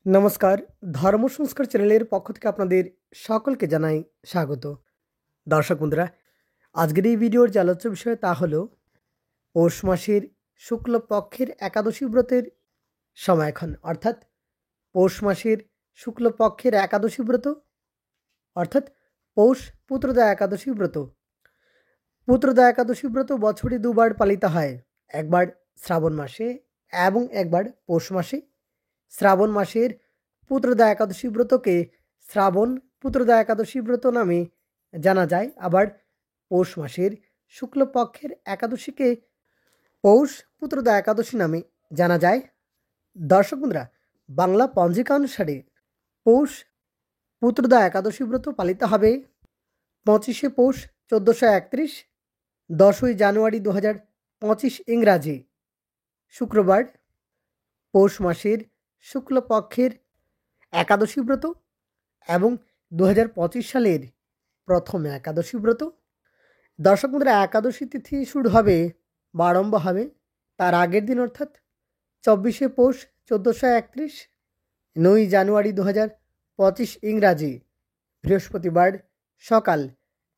নমস্কার, ধর্ম সংস্কার চ্যানেলের পক্ষ থেকে আপনাদের সকলকে জানাই স্বাগত। দর্শক বন্ধুরা, আজকের এই ভিডিওর যে আলোচ্য বিষয় তা হলো পৌষ মাসের শুক্লপক্ষের একাদশী ব্রতের সময়ক্ষণ, অর্থাৎ পৌষ মাসের শুক্লপক্ষের একাদশী ব্রত, অর্থাৎ পৌষ পুত্রদা একাদশী ব্রত। পুত্রদা একাদশী ব্রত বছরে দুবার পালিত হয়, একবার শ্রাবণ মাসে এবং একবার পৌষ মাসে। শ্রাবণ মাসের পুত্রদা একাদশী ব্রতকে শ্রাবণ পুত্রদা একাদশী ব্রত নামে জানা যায়, আবার পৌষ মাসের শুক্লপক্ষের একাদশীকে পৌষ পুত্রদা একাদশী নামে জানা যায়। দর্শক বন্ধুরা, বাংলা পঞ্জিকা অনুসারে পৌষ পুত্রদা একাদশী ব্রত পালিত হবে 25শে পৌষ 1431, 10ই জানুয়ারি 2025 ইংরাজি শুক্রবার পৌষ মাসের শুক্লপক্ষের একাদশী ব্রত এবং 2025 সালের প্রথম একাদশী ব্রত। দর্শক বন্ধুরা, একাদশী তিথি শুরু হবে বা আরম্ভ হবে তার আগের দিন, অর্থাৎ 24শে পৌষ 1431, 9ই জানুয়ারি 2025 ইংরাজি বৃহস্পতিবার সকাল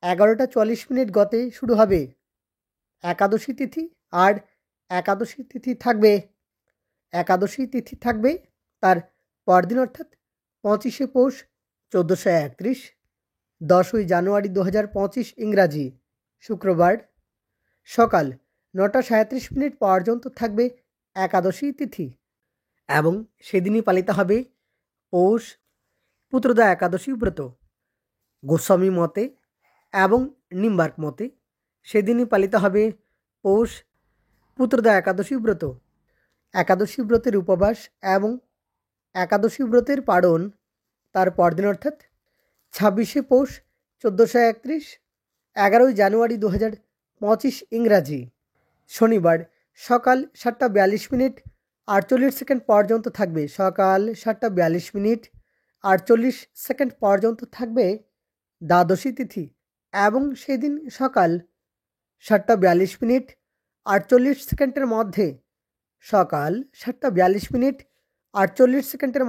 11টা 40 গতে শুরু হবে একাদশী তিথি। আর একাদশী তিথি থাকবে তার পরদিন, অর্থাৎ 25শে পৌষ 1431, 10ই জানুয়ারি 2025 ইংরাজি শুক্রবার সকাল 9টা 37 পর্যন্ত থাকবে একাদশী তিথি এবং সেদিনই পালিত হবে পৌষ পুত্রদা একাদশী ব্রত। গোস্বামী মতে এবং নিম্বার্ক মতে সেদিনই পালিত হবে পৌষ পুত্রদা একাদশী ব্রত। একাদশী ব্রতের উপবাস এবং একাদশী ব্রতের পারণ তার পরদিন, অর্থাৎ 26শে পৌষ 1431, 11ই জানুয়ারি 2025 ইংরাজি শনিবার সকাল 7টা 42 পর্যন্ত থাকবে সকাল 7টা 42 পর্যন্ত থাকবে দ্বাদশী তিথি এবং সেদিন সকাল 7টা 42 মধ্যে সকাল 7টা 42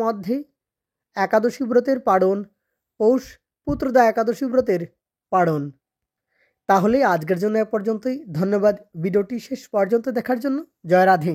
মধ্যে একাদশী ব্রতের পারণ পৌষ পুত্রদা একাদশী ব্রতের পারণ। তাহলে আজকের জন্য এ পর্যন্তই। ধন্যবাদ ভিডিওটি শেষ পর্যন্ত দেখার জন্য। জয় রাধে।